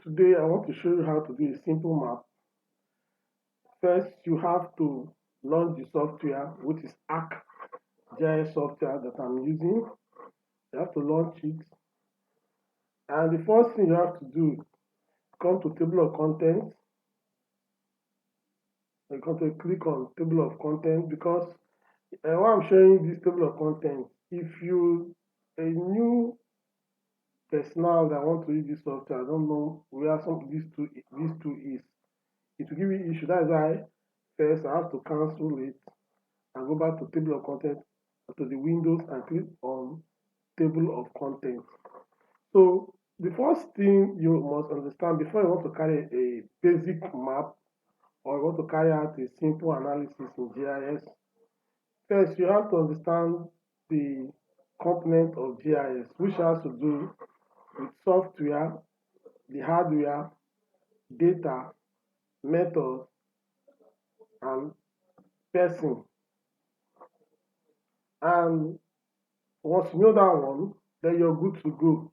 Today I want to show you how to do a simple map. First, you have to launch the software, which is ArcGIS Software that I'm using. You have to launch it. And the first thing you have to do, come to table of contents. You're going to click on table of contents because why I'm showing this table of contents, if you a new personnel that want to use this software, I don't know where these two is, it will give you issue. That's why first I have to cancel it and go back to table of contents, to the windows, and click on table of contents. So the first thing you must understand before you want to carry a basic map or you want to carry out a simple analysis in GIS, first you have to understand the component of GIS, which has to do with software, the hardware, data, methods, and person. And once you know that one, then you're good to go.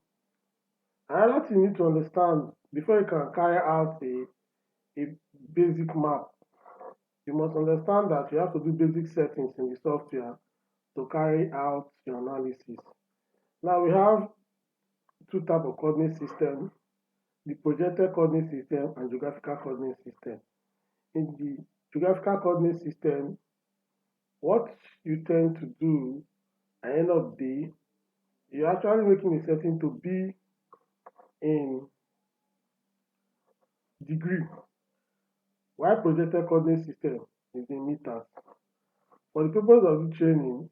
Another thing you need to understand before you can carry out a basic map, you must understand that you have to do basic settings in the software to carry out your analysis. Now we have two types of coordinate system, the projected coordinate system and geographical coordinate system. In the geographical coordinate system, what you tend to do at the end of the day, you're actually making a setting to be in degree, while projected coordinate system is in meters. For the purpose of the training,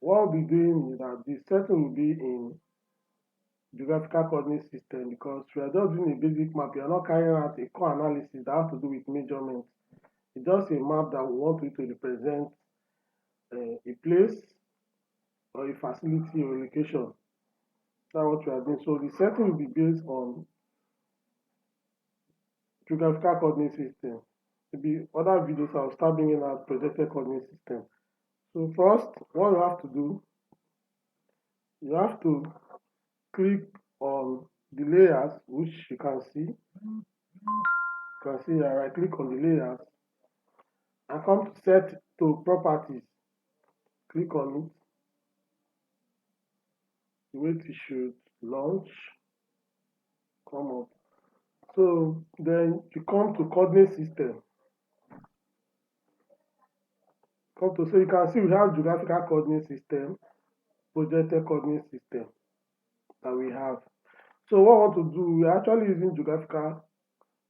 what we'll be doing is that the setting will be in geographical coordinate system because we are just doing a basic map. You are not carrying out a core analysis that has to do with measurements. It's just a map that we want you to represent a place or a facility or a location. That's what we are doing. So the setting will be based on geographical coordinate system. Maybe other videos I'll start bringing out projected coordinate system. So first, what you have to do, you have to click on the layers, which you can see. You can see here, right click on the layers and come to set to properties. Click on it. The way it should launch, come up. So then you come to coordinate system. So you can see we have geographical coordinate system, projected coordinate system that we have. So what I want to do, we're actually using geographical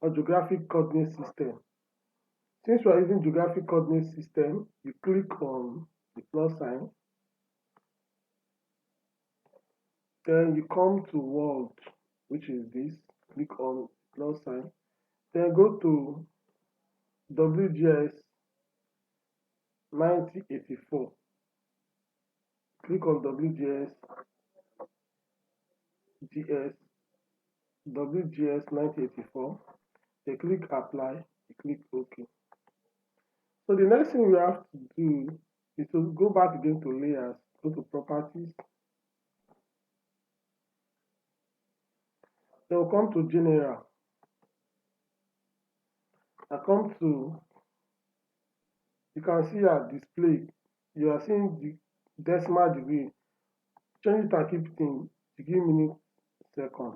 or geographic coordinate system. Since we are using geographic coordinate system, you click on the plus sign, then you come to world, which is this, click on plus sign, then go to WGS 1984, click on WGS 1984, then click apply, you click OK. So the next thing we have to do is to go back again to layers, go to properties, then we'll come to general. I come to, you can see our display, you are seeing the decimal degree. Change it and keep it in degree, minute, second.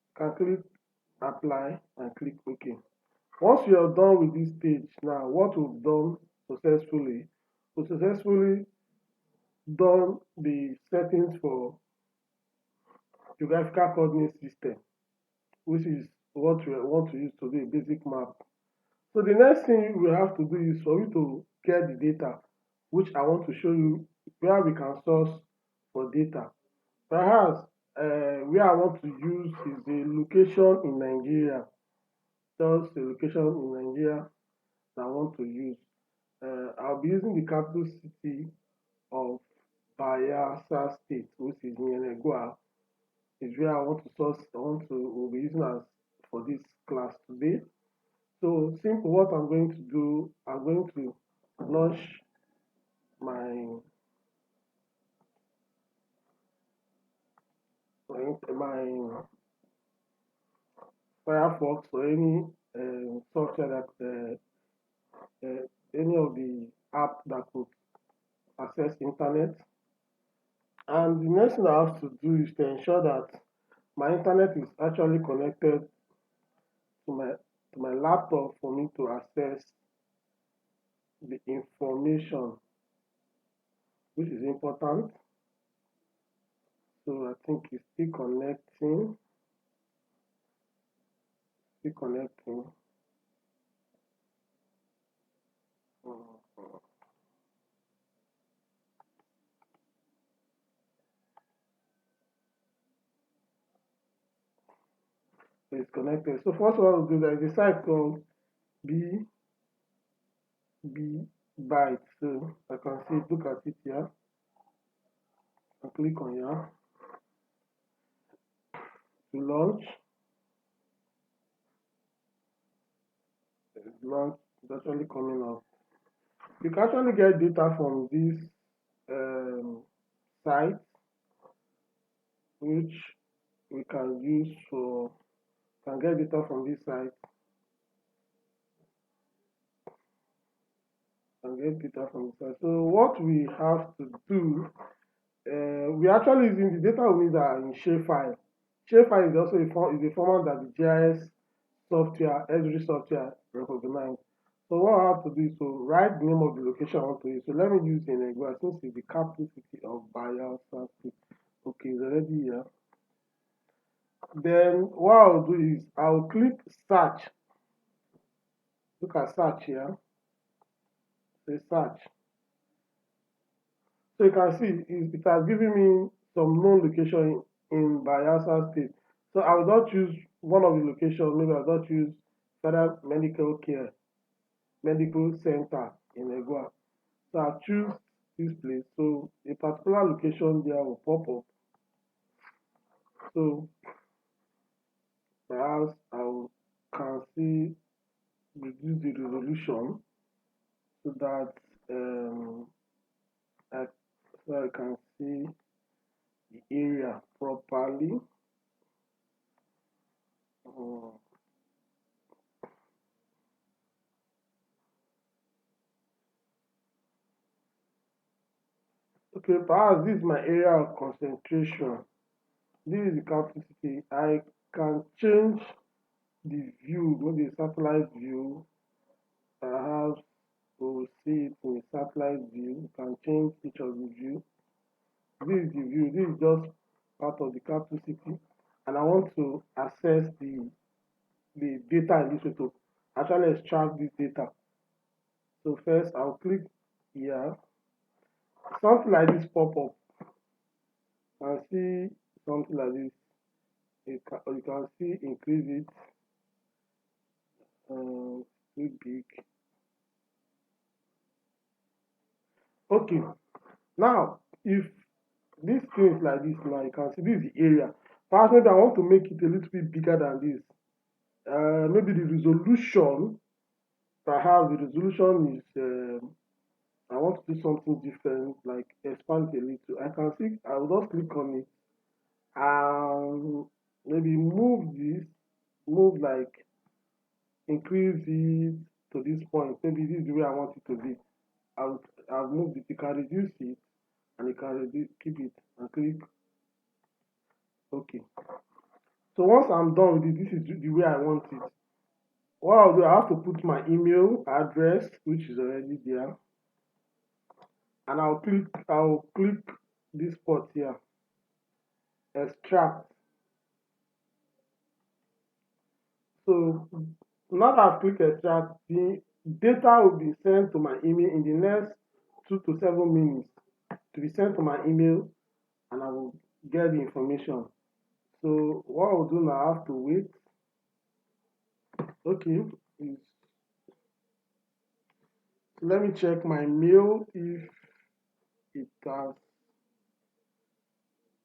You can click apply and click OK. Once you are done with this stage, now what we've done successfully, we successfully done the settings for geographical coordinate system, which is what we want to use to do a basic map. So the next thing we have to do is for you to get the data, which I want to show you where we can source for data. Perhaps where I want to use is the location in Nigeria. Just the location in Nigeria that I want to use. I'll be using the capital city of Bayelsa State, which is near Negua. Is where I want to source. We'll be using as for this class today. So simple, what I'm going to do, I'm going to launch my Firefox or any software that any of the app that could access internet. And the next thing I have to do is to ensure that my internet is actually connected to my laptop for me to access the information, which is important. So I think it's still connecting, still connecting. So it's connected. So first of all, do there is a site called B Byte. So I can see, look at it here. I click on here to launch. Launch is actually coming up. You can actually get data from this site, which we can use for, can get data from this site, can get data from this site. So what we have to do, we actually using the data we need are in shapefile. Shapefile is also a format that the GIS software, every software recognize. So what I have to do is to write the name of the location I want to use. So let me use Enegua since it's the capital city of Bayelsa State. Okay, it's already here. Then what I'll do is I'll click search. Look at search here. Say search. So you can see it has given me some known location in Bayelsa State. So I will not choose one of the locations. Maybe I'll not choose Federal Medical Care Medical Center in Egua. So I'll choose this place. So a particular location there will pop up. So perhaps can see reduce the resolution so that I can see the area properly. Okay, perhaps this is my area of concentration. This is the capital city. I can change the view, maybe a satellite view. Perhaps we'll see it in a satellite view. You can change each of the view. This is the view. This is just part of the capital city, and I want to access the data in this way to actually extract this data. So first I'll click here. Something like this pop up. And see something like this. You can see increase it. Too big. Okay. Now, if this thing is like this now, you can see this is the area. Perhaps maybe I want to make it a little bit bigger than this. Maybe the resolution, perhaps the resolution is, I want to do something different, like expand it a little. I can see, I will just click on it and maybe move this, move like increase it to this point. Maybe this is the way I want it to be. I'll move it. You can reduce it and you can keep it and click OK. So once I'm done with it, this is the way I want it. What I'll do, I have to put my email address, which is already there, and I'll click this spot here, extract. So now that I've clicked extract, the data will be sent to my email in the next 2 to 7 minutes to be sent to my email, and I will get the information. So what I'll do now, I have to wait. Okay, let me check my mail if it has,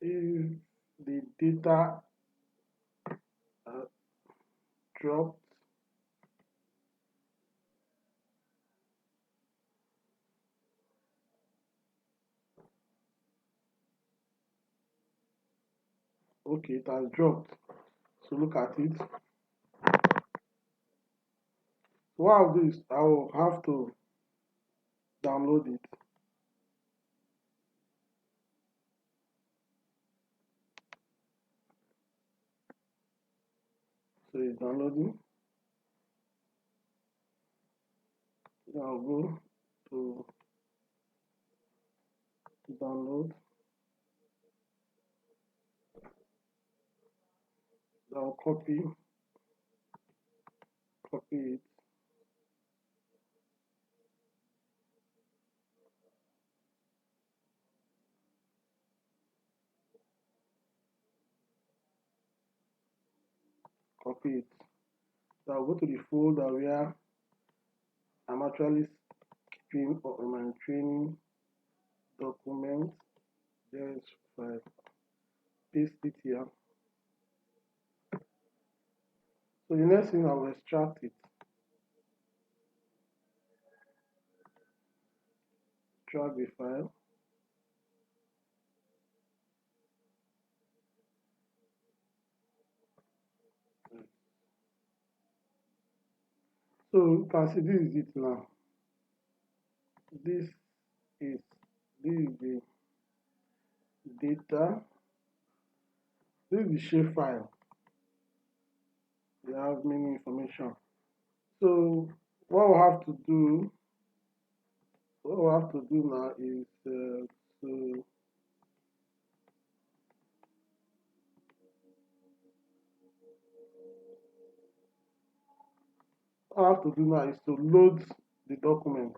if the data dropped. Okay, it has dropped. So look at it. So what I'll do is I will have to download it. So it's downloading. Then I'll go to download. I'll copy it. Copy it. So I'll go to the folder where I'm actually keeping my training documents. There's file. Paste it here. So the next thing, I will extract it. Extract the file. So you can see this is it now. This is the data. This is the shape file. We have many information. So what we have to do now is to what I have to do now is to load the document,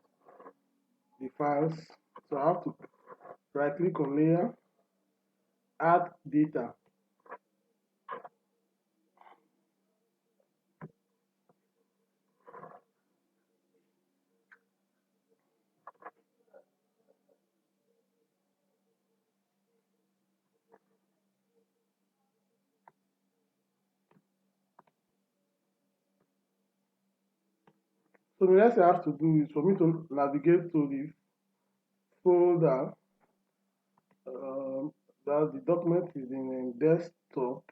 the files. So I have to right click on layer, add data. So the next thing I have to do is for me to navigate to the folder that the document is in desktop.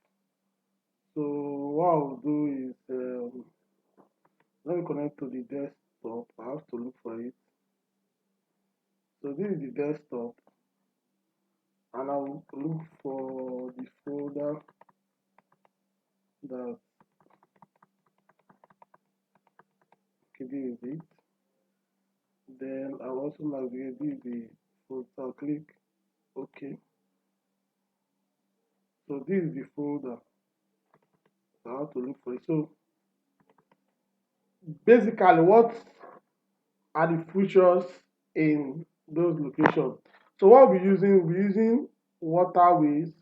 So what I'll do is let me connect to the desktop. I have to look for it. So this is the desktop, and I'll look for the folder that okay, this is it. Then I'll also navigate this is the folder. I'll click OK. So this is the folder. So I have to look for it. So basically, what are the features in those locations? So what we're using waterways,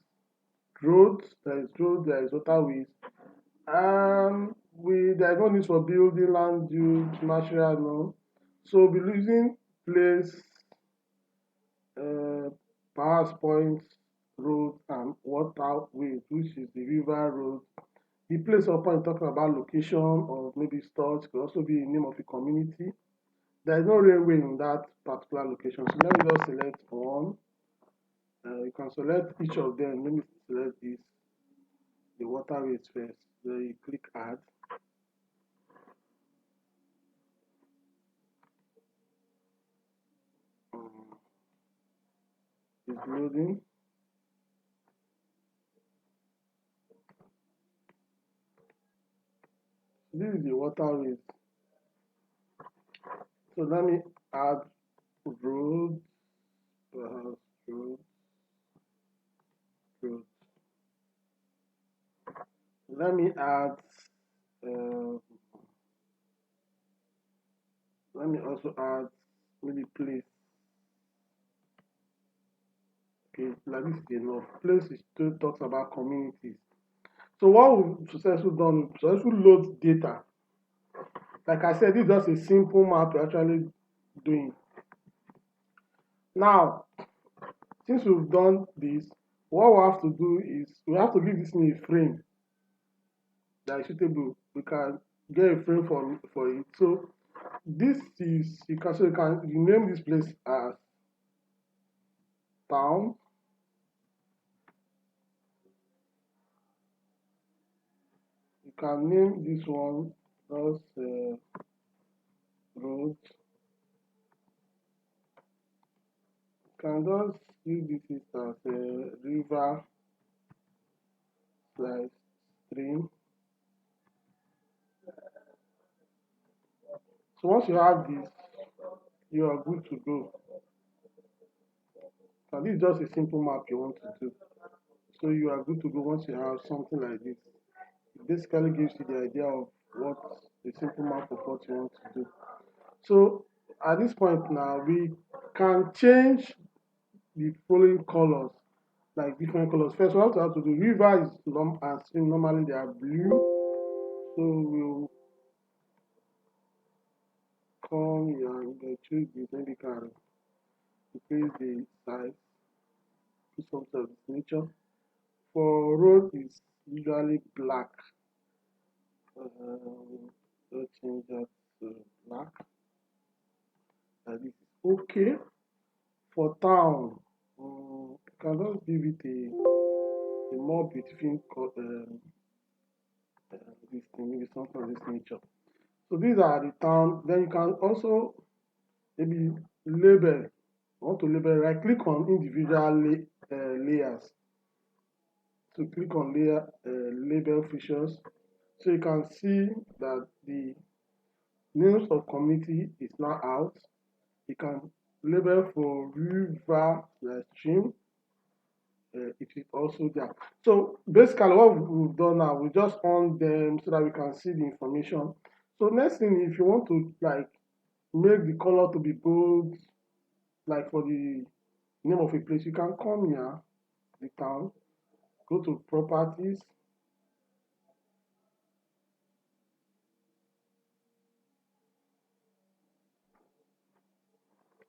roads, there is waterways, and there is no need for building, land use, natural, no. So we're using place, uh, perhaps points, road, and waterways, which is the river road. The place or point talking about location or maybe stores could also be the name of a community. There is no railway in that particular location. So let me just select one. You can select each of them. Let me select this, the waterways first. Then you click add. Um, it's loading. This is the waterways. So let me add roads, perhaps roads, roads. Let me add. Uh, let me also add maybe place. Okay, like this is enough. Place is still talks about communities. So what we've successfully done, we successfully load data. Like I said, this is just a simple map we're actually doing. Now, since we've done this, what we have to do is we have to give this thing a frame that is suitable. We can get a frame for it. So this is you name this place as town. You can name this one as road. Can just use this as a river slash stream. So once you have this, you are good to go. And this is just a simple map you want to do. So you are good to go once you have something like this. It basically gives you the idea of what a simple map of what you want to do. So at this point now, we can change the following colors, like different colors. First, what we have to do, river is and stream, normally they are blue. So we'll come here and choose this, maybe can increase the size, do something of this nature. For road is usually black. Let's change that to black. And this is okay. For town, you can just give it a more beautiful this thing, maybe something of this nature. So these are the town. Then you can also maybe label. Want to label, right click on individual layers. So click on layer label features. So you can see that the names of community is now out. You can label for river stream. It is also there. So basically what we've done now, we just on them so that we can see the information. So next thing, if you want to like make the color to be bold, like for the name of a place, you can come here, the town, go to properties.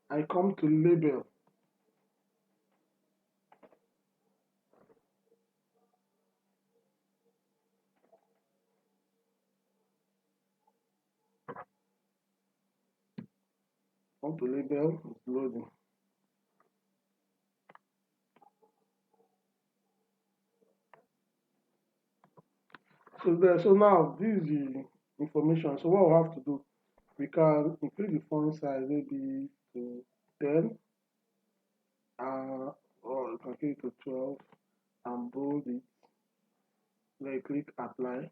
I come to label. Come to label, it's loading. So now this is the information. So what we have to do, we can increase the font size maybe to 10, or you can increase it to 12 and bold it. Then click apply,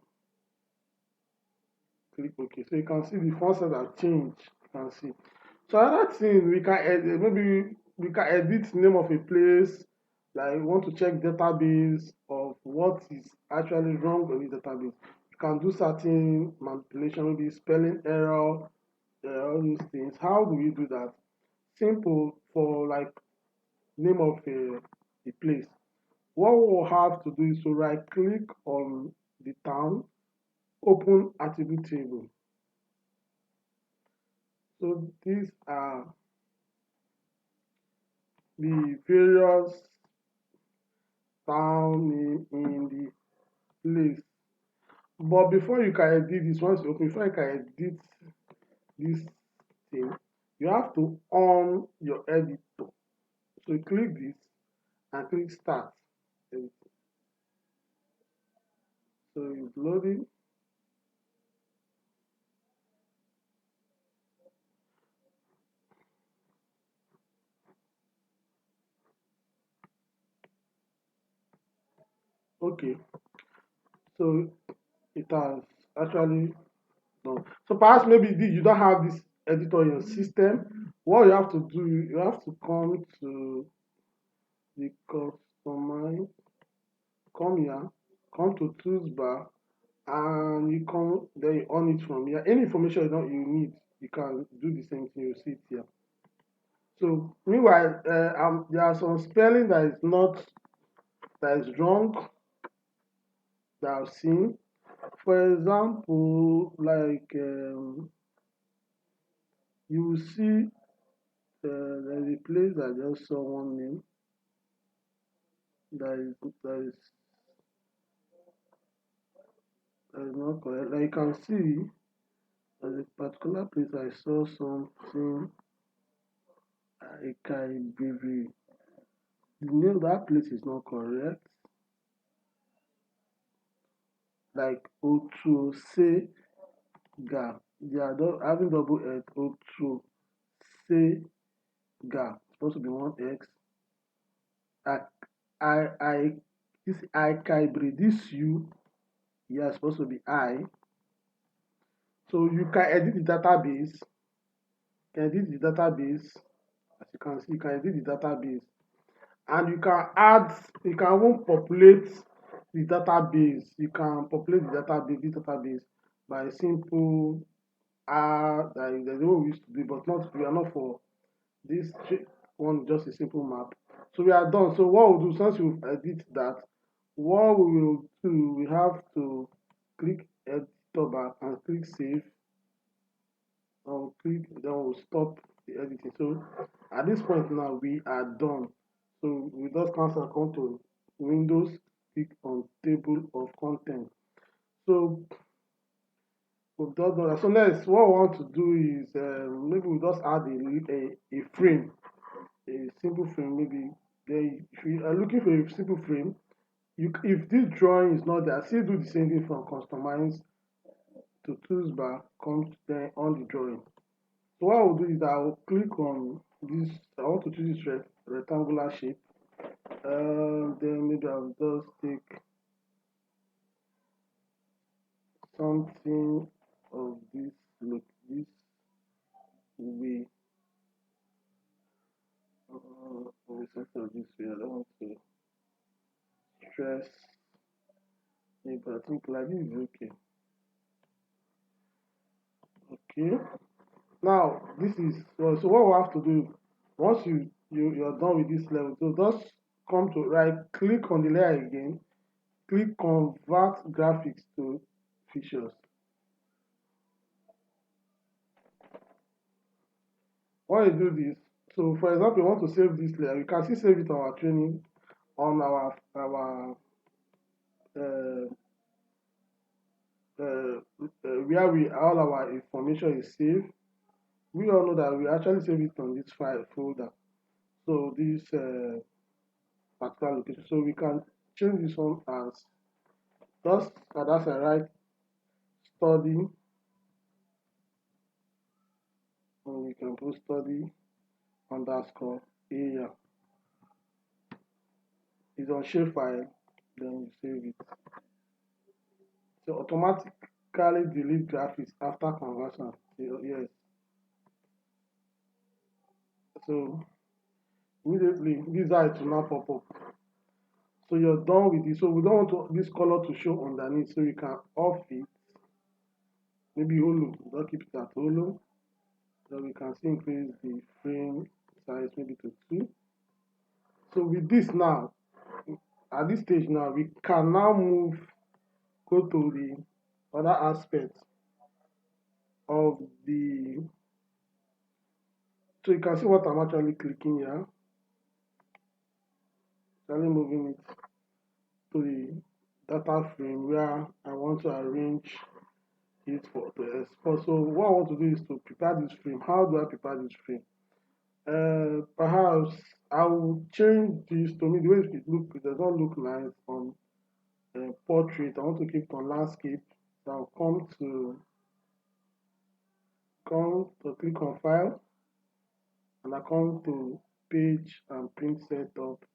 click OK. So you can see the font size has changed. You can see. So another thing, we can edit, maybe we can edit name of a place, like we want to check database of what is actually wrong with the database. You can do certain manipulation, maybe spelling error, all those things. How do we do that? Simple. For like name of a place, what we'll have to do is to right click on the town, open attribute table. So these are the various town name in the place. But before you can edit this, once you open, before you can edit this thing, you have to on your editor. So you click this and click start. So it's loading. Okay, so it has actually done. So perhaps maybe you don't have this editor in your system. What you have to do, you have to come to the customize, come here, come to tools bar, and you come then you on it from here. Any information you need, you can do the same thing. You see it here. So meanwhile, there are some spelling that is wrong that I've seen. For example, like you will see there's a place that just saw one name that is not correct. Like you can see, there's a particular place I saw something. I can be the name of that place is not correct. Like Otosega, they are having double X or true. Say gap supposed to be one X. I I this I hybrid this U here supposed to be I. So you can edit the database. You can edit the database. As you can see, you can edit the database. And you can add, you can even populate the database. You can populate this database by simple there's a way we used to do, but not we are not for this one, just a simple map. So we are done. So what we'll do, since we've edit that, what we will do, we have to click editor back and click save. And click, then we'll stop the editing. So at this point now we are done. So we just cancel and come to Windows, click on table of content. So we've just done that. So next, what we want to do is maybe we just add a frame, a simple frame. Maybe then if you are looking for a simple frame, you if this drawing is not there, still do the same thing from customize to toolbar, come then on the drawing. So what I will do is that I will click on this. I want to choose this rectangular shape. Then maybe I'll just take something of this look. This way. Something of this way. I don't want to stress. Maybe I think like this is okay. Okay. Now this is so what we have to do once you're done with this level. So just come to right click on the layer again, click convert graphics to features. When you do this, so for example, you want to save this layer, you can still save it on our training on our uh, where we all our information is saved. We all know that we actually save it on this file folder. So this particular location. So we can change this one as just that's a right study, and we can put study underscore area. It's on shapefile, then you save it. So automatically delete graphics after conversion. Yes. So immediately this eye to now pop up. So you're done with it. So we don't want this color to show underneath. So you can off it. Maybe holo. Don't keep it at holo. Then we can still increase the frame size maybe to 2. So with this now, at this stage now, we can now go to the other aspect of the, so you can see what I'm actually clicking here. Actually moving it to the data frame where I want to arrange it for to export. So what I want to do is to prepare this frame. How do I prepare this frame? Perhaps I will change this to me the way it does not look nice on portrait. I want to keep on landscape. So I'll come to click on file, and I come to page and print setup,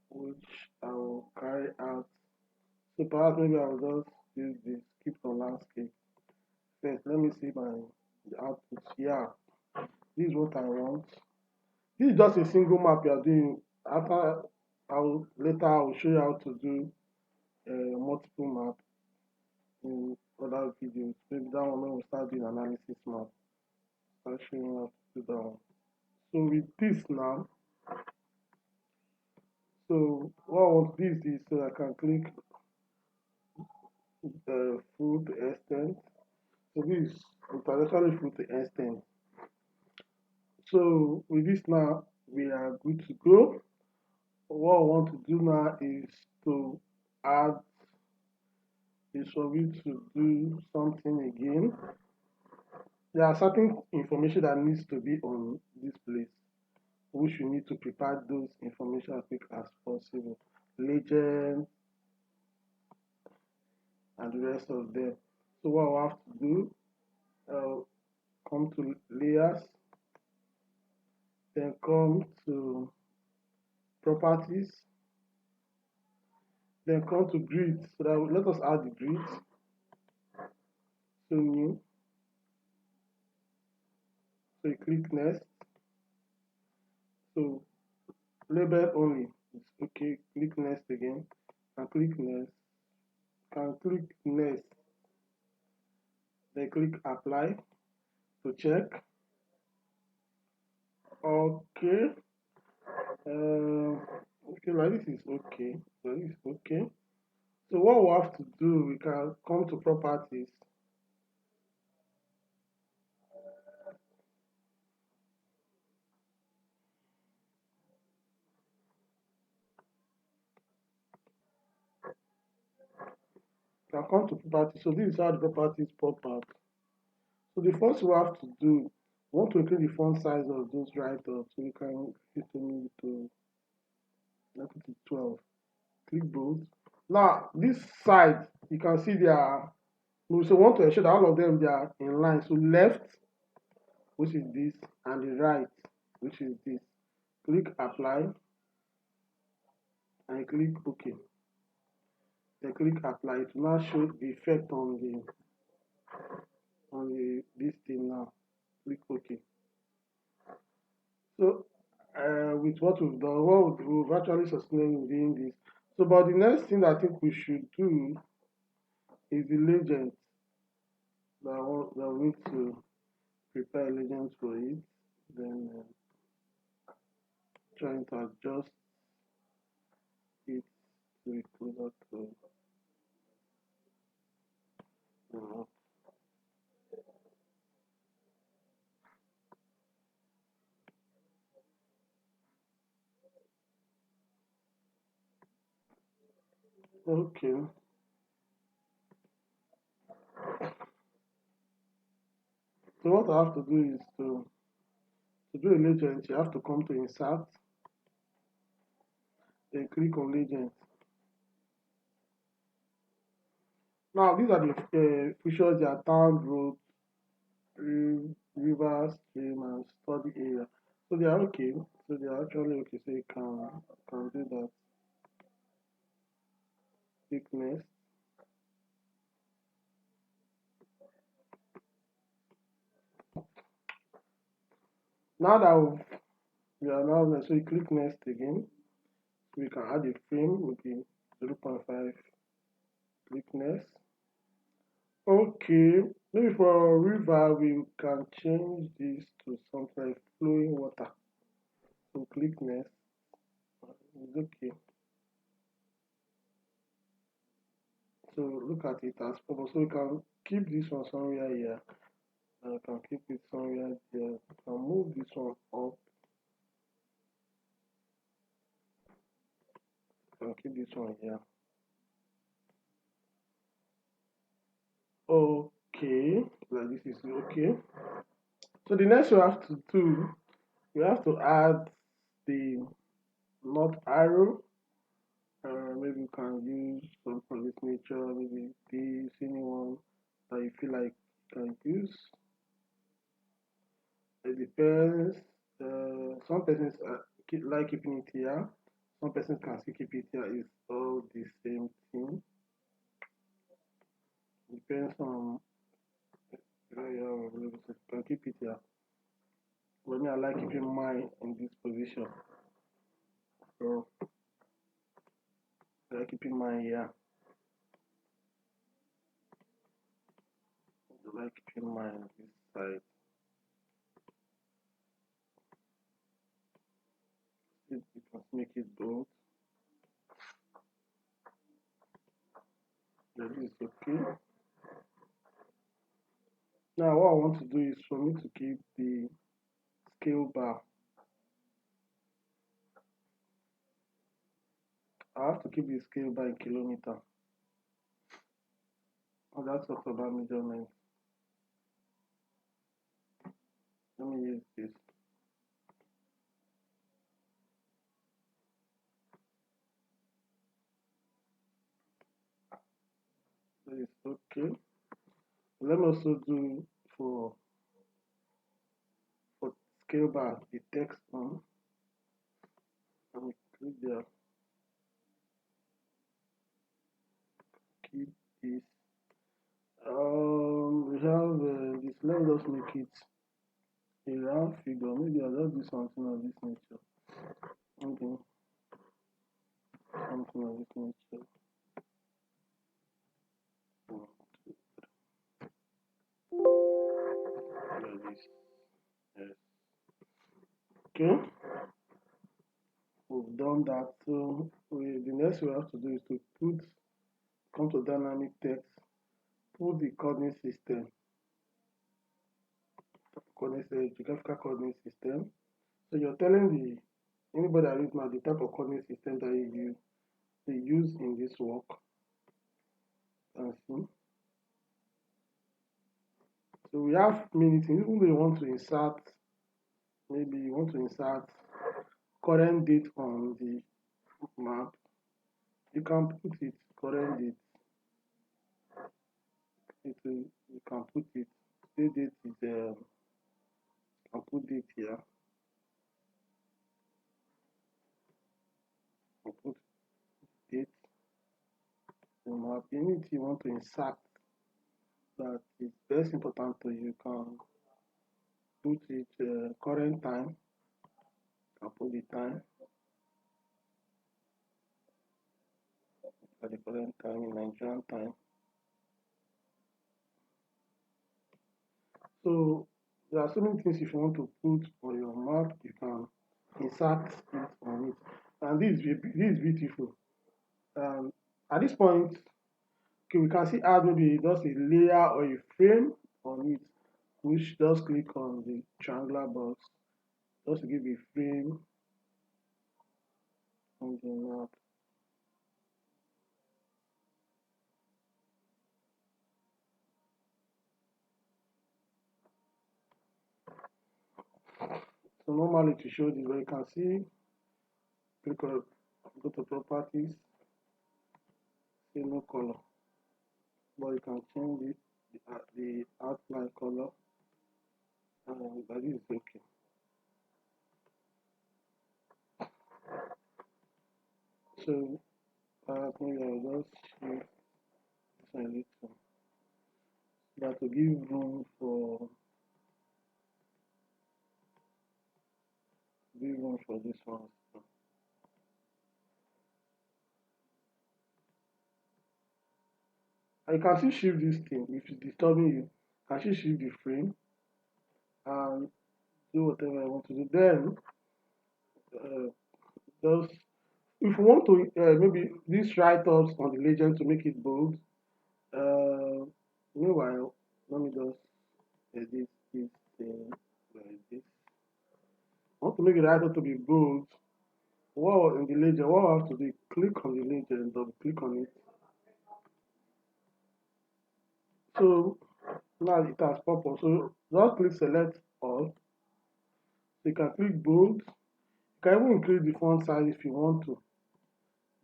which I will carry out. So perhaps maybe I will just use this keep on landscape. First, let me see my output. Yeah, this is what I want. This is just a single map you are doing. After later I will show you how to do multiple map in other videos. Maybe that one when we start doing analysis map. I'll show you how to do that one. So with this now, so what I want this is so I can click full to extent. So this is internationally full to extent. So with this now, we are good to go. What I want to do now is to add is for me to do something again. There are certain information that needs to be on this place, which you need to prepare those information as quick as possible. Legend and the rest of them. So what I have to do, come to layers, then come to properties, then come to grid. So that let us add the grid. So new. So you click next. So label only. It's okay. Click next again. And click next. Can click next. Then click apply to check. Okay. Okay, like this is okay. So this is okay. So what we have to do, we can come to properties. Can come to properties. So this is how the properties pop out. So the first we have to do, we want to increase the font size of those write-ups. So we can increase it to 12. Click bold. Now this side, you can see they are. We also want to ensure that all of them they are in line. So left, which is this, and the right, which is this. Click apply and click OK. Then click apply. It will now show the effect on the this thing now. Click OK. So with what we've done, what we've actually sustained within this. So, but the next thing I think we should do is the legend. That we need to prepare legends for it. Then trying to adjust it to be closer to. Uh, okay. So what I have to do is to do a legend. You have to come to insert, then click on legend. Now these are the features: their town, road, river, stream, and study area. So they are okay. So they are actually okay. So you can do that. Click next. Now that we are now next, so you click next again. So we can add a frame with the 0.5. Click next. Okay, maybe for river we can change this to something like flowing water. So click next. It's okay. So look at it as purpose. So we can keep this one somewhere here. I can keep it somewhere there. I can move this one up. I can keep this one here. Okay, like this is okay. So the next we have to do, we have to add the north arrow. Maybe you can use some from this nature, maybe this, anyone that you feel like you can use. It depends. Some persons like keeping it here. Some persons can still keep it here. It's all the same thing. Depends on where you are available. So you can keep it here. But me, I like keeping mine in this position. So I like keeping mine here. I like keeping mine on this side. You can make it bold. That is okay. Now what I want to do is for me to keep the scale bar. I have to keep the scale bar in kilometer. Oh, that's what about measurement. Let me use this. That is okay. Let me also do for for scale bar the text on. Let me click there, keep this. We have this. Let me just make it a round figure. Maybe I'll just do something of this nature. Okay, something of this nature. Like this. Yes. Okay, we've done that. So the next we have to do is to come to dynamic text, put the coordinate system, geographical coordinate system. So you're telling anybody that reads now the type of coordinate system that they use in this work. And see. So we have many things. Even though you want to insert, maybe you want to insert current date on the map, you can put it current date. You can put it. The date is I'll put date here. I'll put date. The map. Anything you want to insert that is best important to you, can put it current time. I'll put the time at the current time in Nigerian time. So there are so many things if you want to put on your map, you can insert it on it. And this is beautiful. At this point, okay, we can see add maybe just a layer or a frame on it, which just click on the triangular box just to give a frame on the map. So normally to show this, where you can see, click on, go to properties, say no color, but you can change it, the outline color, and that is okay. So maybe I'll just shift this a little, that to give room for this one. And you can still shift this thing if it's disturbing you. You can still shift the frame and do whatever I want to do. Then uh, just if you want to maybe this write-ups on the legend to make it bold. Meanwhile, let me just edit this thing like this. I want to make the write-up to be bold. What in the legend? What I have to do? Click on the legend, double click on it. So now it has popped up. So just click select all. So you can click bold. You can even increase the font size if you want to.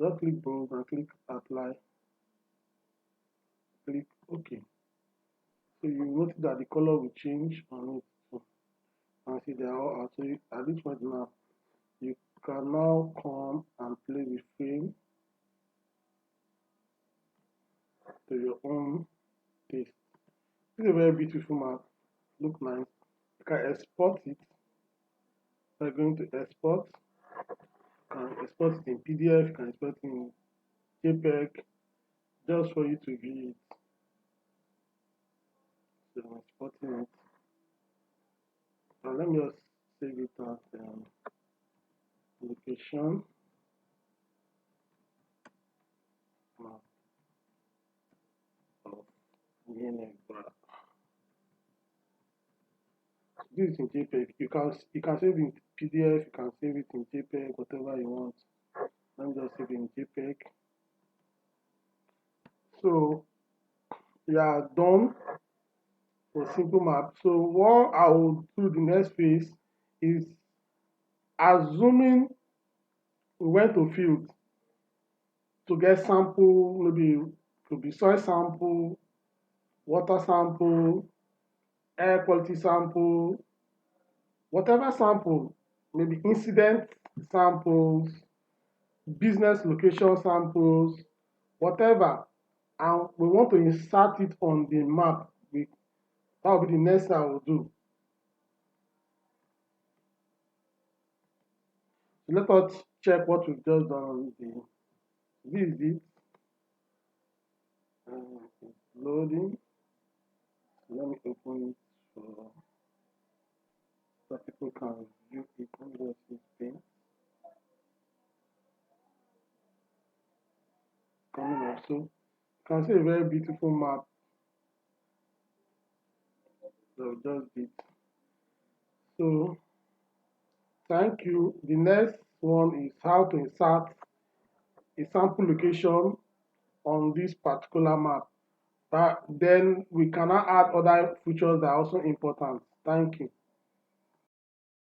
Just click bold and click apply. Click OK. So you notice that the color will change on it. So, and see they are all out. So at this point now, you can now come and play the frame to your own taste. This is a very beautiful map. Look nice. You can export it by going to export. You can export it in PDF, you can export it in JPEG, just for you to view it. So I'm exporting it. Now let me just save it as location. Map of Yenegra. This is in JPEG. You can save it in PDF, you can save it in JPEG, whatever you want. Let me just save it in JPEG. So we are done for simple map. So what I will do the next phase is assuming we went to field to get sample, maybe could be soil sample, water sample, air quality sample, whatever sample, maybe incident samples, business location samples, whatever, and we want to insert it on the map. That will be the next thing I will do. So let us check what we've just done on the. This is it. It's loading. Let me open it so people can view it. Let me just see thing coming up. So you can see a very beautiful map that we just did. So thank you. The next one is how to insert a sample location on this particular map. But then we cannot add other features that are also important. Thank you.